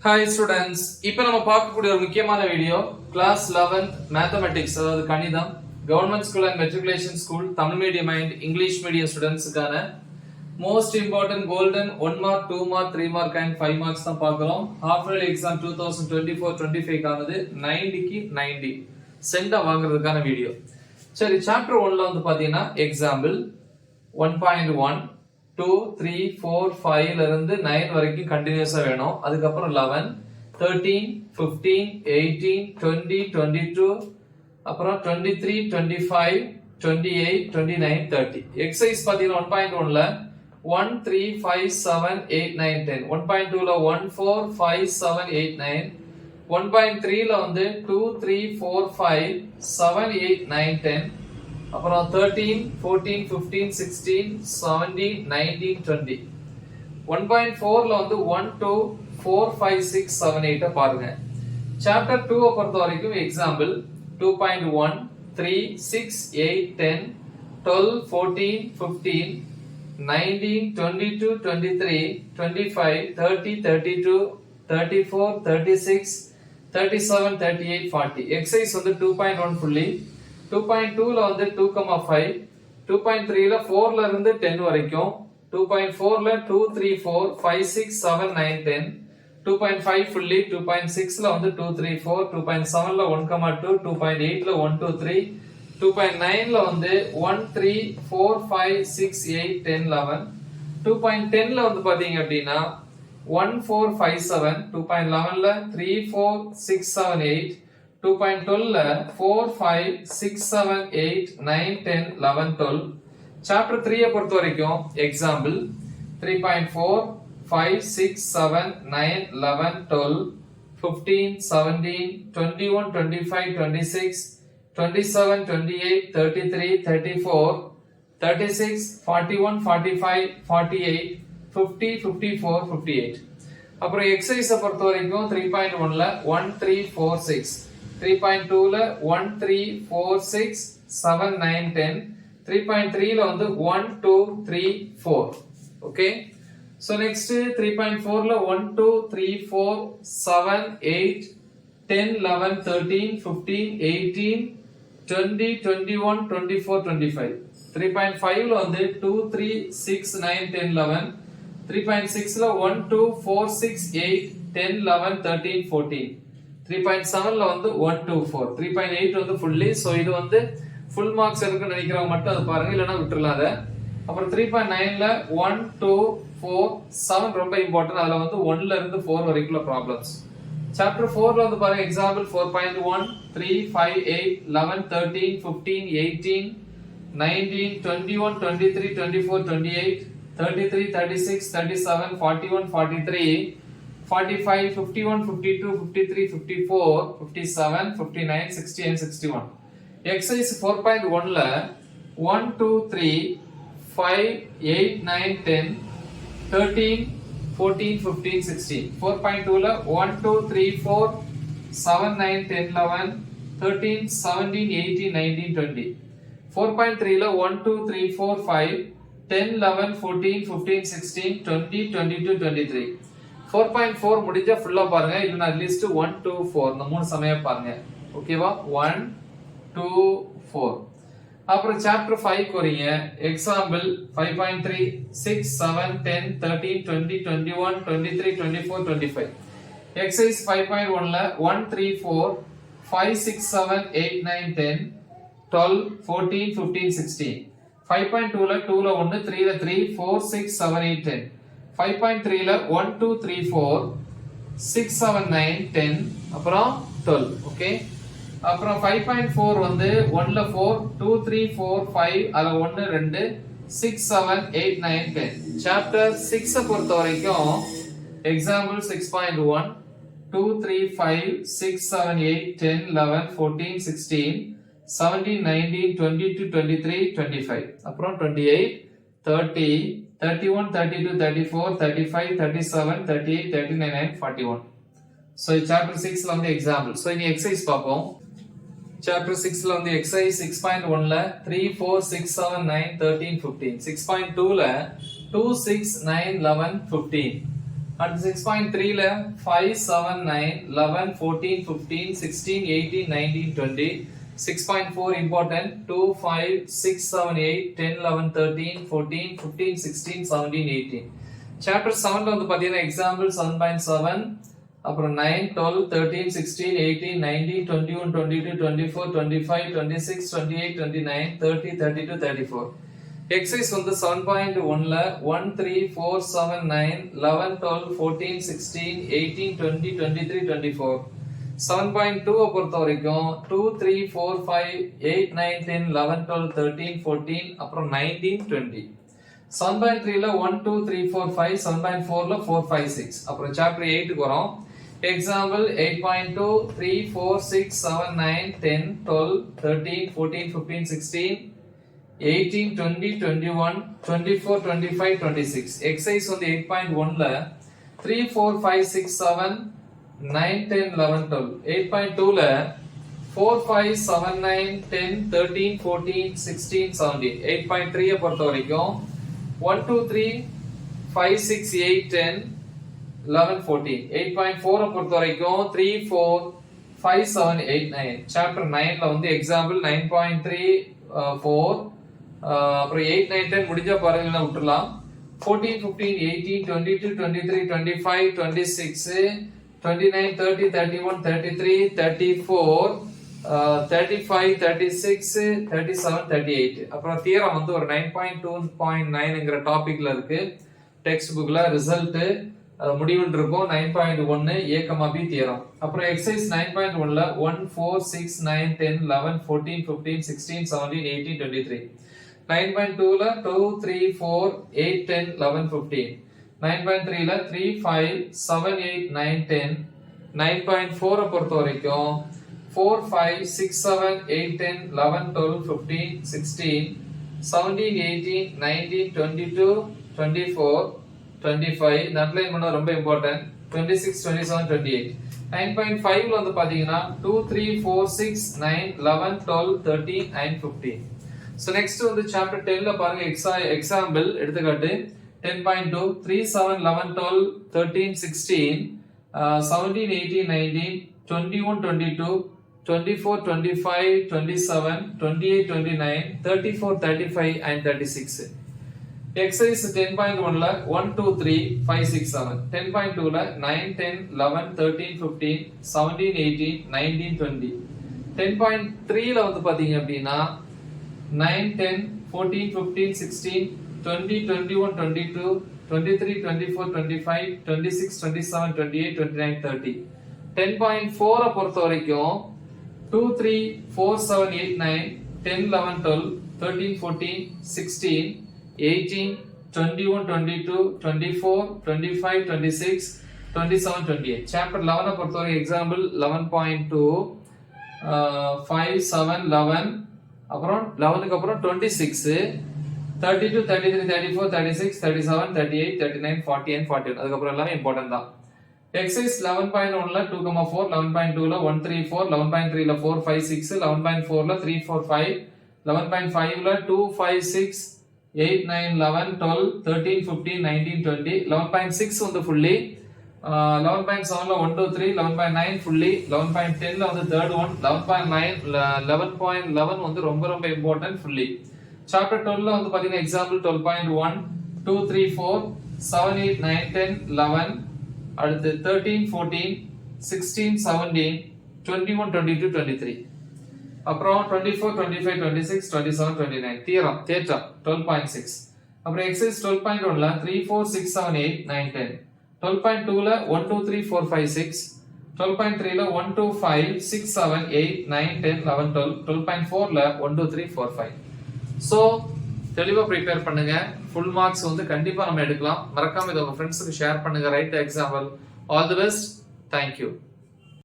Hi students, இப்போ நம்ம பார்க்கக்கூடிய ஒரு முக்கியமான வீடியோ கிளாஸ் 11th மேத்தமெட்டிக்ஸ் அதாவது கணிதம் government school and matriculation school Tamil medium and English medium ஸ்டூடெண்ட்ஸ்க்கான most important golden 1 mark 2 mark 3 mark and 5 marks தான் பார்க்கிறோம். ஹாஃப் இயர்லி எக்ஸாம் 2024-25 கானது 90க்கு 90 சென்டா வாங்குறதுக்கான வீடியோ. சரி, சாப்டர் 1ல வந்து பாத்தீங்கன்னா எக்ஸாம்பிள் 1.1 2 3 4 5 ல இருந்து 9 வரைக்கும் கண்டினியூஸா வேணும். அதுக்கு அப்புறம் 11 13 15 18 20 22 அப்புறம் 23 25 28 29 30. எக்ஸர்சைஸ் பாத்தீங்கன்னா 1.1 ல 1 3 5 7 8 9 10, 1.2 ல 1 4 5 7 8 9, 1.3 ல வந்து 2 3 4 5 7 8 9 10, அப்புறம் 13 14 15 16 17 19 20. 1.4 ல வந்து 1 2 4 5 6 7 8 பாருங்க. சாப்டர் 2 பொறுத்த வரைக்கும் எக்ஸாம்பிள் 2.1 3 6 8 10 12 14 15 19 22 23 25 30 32 34 36 37 38 40. எக்ஸர்சைஸ் வந்து 2.1 ஃபுல்லி. 2.2 ல வந்து 2,5, 2.3 ல 4 ல இருந்து 10 வரைக்கும், 2.4 ல 2 3 4 5 6 7 9 10, 2.5 ஃபுல்லி, 2.6 ல வந்து 2 3 4, 2.7 ல 1,2, 2.8 ல 1 2 3, 2.9 ல வந்து 1 3 4 5 6 8 10 11, 2.10 ல வந்து பாத்தீங்க அப்படின்னா 1 4 5 7, 2.11 ல 3 4 6 7 8, 2.12 ல 4 5 6 7 8 9 10 11 12. சாப்டர் 3 பொறுத்த வரைக்கும் எக்ஸாம்பிள் 3.4 5 6 7 9 11 12 15 17 21 25 26 27 28 33 34 36 41 45 48 50 54 58. அப்புறம் எக்ஸர்சைஸை பொறுத்த வரைக்கும் 3.1 ல 1 3 4 6, 3.2 ல 1 3 4 6 7 9 10, 3.3 ல வந்து 1 2 3 4. ஓகே, சோ நெக்ஸ்ட் 3.4 ல 1 2 3 4 7 8 10 11 13 15 18 20 21 24 25. 3.5 ல வந்து 2 3 6 9 10 11, 3.6 ல 1 2 4 6 8 10 11 13 14. 3.7 ல வந்து 1 2 4, 3.8 வந்து ஃபுல்லி. சோ இது வந்து ஃபுல் மார்க்ஸ் இருக்குன்னு நினைக்கிறவங்க மட்டும் அது பாருங்க, இல்லனா விட்டுறலாம் அத. அப்புறம் 3.9 ல 1 2 4 7 ரொம்ப இம்பார்ட்டன்ட். அதுல வந்து 1 ல இருந்து 4 வரைக்குள்ள ப்ராப்ளம்ஸ். சாப்டர் 4 ல வந்து பாருங்க எக்ஸாம்பிள் 4.1 3 5 8 11 13 15 18 19 21 23 24 28 33 36 37 41 43 45 51 52 53 54 57 59 60 and 61. Exercise 4.1 ல 1 2 3 5 8 9 10 13 14 15 16. 4.2 ல 1 2 3 4 7 9 10 11 13 17 18 19 20. 4.3 ல 1 2 3 4 5 10 11 14 15 16 20 22 23. 4.4 முடிஞ்சா ஃபுல்லா பாருங்க, இல்லனா அட்லீஸ்ட் 1 2 4 இந்த மூணு சமய பாருங்க. ஓகேவா? 1 2 4. அப்புறம் சாப்டர் 5 போறீங்க. எக்ஸாம்பிள் 5.3 6 7 10 13 20 21 23 24 25. எக்ஸர்சைஸ் 5.1 ல 1 3 4 5 6 7 8 9 10 12 14 15 16. 5.2 ல 2 ல 1 3 ல 3 4 6 7 8 10. 5.3 ல 1 2 3 4 6 7 9 10 அப்புறம் 12. ஓகே, அப்புறம் 5.4 வந்து 1 ல 4 2 3 4 5 அதுல 1 2 6 7 8 9 10. சாப்டர் 6 பொறுத்த வரைக்கும் எக்ஸாம்பிள் 6.1 2 3 5 6 7 8 10 11 14 16 17 19 22 23 25. அப்புறம் 28 30 31 32 34 35 37 38 39 and 41. so chapter 6 ல வந்து எக்ஸாம்பிள். so இனி எக்ஸர்சைஸ் பாப்போம். chapter 6 ல வந்து எக்ஸர்சைஸ் 6.1 ல 3 4 6 7 9 13 15. 6.2 ல 2 6 9 11 15. அடுத்து 6.3 ல 5 7 9 11 14 15 16 18 19 20. 6.4 important 2 5 6 7 8 10 11 13 14 15 16 17 18. chapter 7 ல வந்து பாத்தீங்கன்னா example 7.7 அப்புறம் 9 12 13 16 18 19 21 22 24 25 26 28 29 30 32 34. exercise வந்து 7.1 ல 1 3 4 7 9 11 12 14 16 18 20 23 24. 7.2 பொறுத்த வரைக்கும் 2 3 4 5 8 9 10 11 12 13 14 அப்புறம் 19 20. 7.3 ல 1 2 3 4 5. 7.4 ல 4 5 6. அப்புறம் chapter 8 க்கு வரோம். example 8.2 3 4 6 7 9 10 12 13 14 15 16 18 20 21 24 25 26. exercise வந்து 8.1 ல 3 4 5 6 7 9 10 11 12. 8.2 ல 4 5 7 9 10 13 14 16 17. 8.3 பொறுத்த வரைக்கும் 1 2 3 5 6 8 10 11 14. 8.4 பொறுத்த வரைக்கும் 3 4 5 7 8 9. chapter 9 ல வந்து example 9.3 4 அப்புறம் 8 9 10 முடிஞ்சா பாருங்க விட்டுறலாம். 14 15 18 22 23 25 26 29 30 31 33 34 35 36 37 38. அப்புறம் தியரம் வந்து ஒரு 9.2.9ங்கிற டாபிக்ல இருக்கு. டெக்ஸ்ட் புக்ல ரிசல்ட் முடிவுன்னு இருக்கும். 9.1 A, B தியரம். அப்புறம் எக்ஸசைஸ் 9.1 ல 1 4 6 9 10 11 14 15 16 17 18 23. 9.2 ல 2 3 4 8 10 11 15. 9.3 ல 3 5 7 8 9 10. 9.4 பொறுத்த வரைக்கும் 4 5 6 7 8 10 11 12 15 16 17 18 19 22 24 25. இந்த அண்டர்லைன் பண்ண ரொம்ப இம்பார்ட்டன்ட். 26 27 28. 9.5 ல வந்து பாத்தீங்கன்னா 2 3 4 6 9 11 12 13 and 15. so next வந்து chapter 10 ல பாருங்க example எடுத்துக்காட்டு 10.2 3 7 11 12 13 16 17 18 19 21 22 24 25 27 28 29 34 35 and 36. exercise 10.1 ல 1 2 3 5 6 7. 10.2 ல 9 10 11 13 15 17 18 19 20. 10.3 ல வந்து பாத்தீங்க அப்படின்னா 9 10 14 15 16 20 21 22 23 24 25 26 27 28 29 30. 10.4 பொறுத்த வரைக்கும் 2 3 4 7 8 9 10 11 12 13 14 16 18 21 22 24 25 26 27 28. chapter 11 பொறுத்த வரைக்கும் example 11.2 5 7 11 அப்புறம் 11 க்கு அப்புறம் 26 32 33 34 36 37 38 39 40 and 41. அதுக்கு அப்புறம் எல்லாமே இம்பார்ட்டன்ட் தான். exercise 11.1 ல 2 4 11.2 ல 1 3 4 11.3 ல 4 5 6 11.4 ல 3 4 5 11.5 ல 2 5 6 8 9 11 12 13 15 19 20. 11.6 வந்து fully 11.7 ல 1 2 3 11.9 fully 11.10 ல வந்து third one 11.9 11.11 வந்து ரொம்ப ரொம்ப இம்பார்ட்டன்ட் fully. chapter 12 ல வந்து பாத்தீங்கன்னா example 12.1 2 3 4 7 8 9 10 11 அடுத்து 13 14 16 17 21 22 23. அப்புறம் 24 25 26 27 29. Theorem theta 12.6. அப்புறம் exercise 12.1 ல 3 4 6 7 8 9 10. 12.2 ல 1 2 3 4 5 6. 12.3 ல 1 2 5 6 7 8 9 10 11 12. 12.4 ல 1 2 3 4 5. so தெளிவா ப்ரிப்பேர் பண்ணுங்க. ஃபுல் மார்க்ஸ் வந்து கண்டிப்பா நம்ம எடுக்கலாம். மறக்காம இத உங்க ஃப்ரெண்ட்ஸ்க்கு ஷேர் பண்ணுங்க. Right example. All the best. Thank you.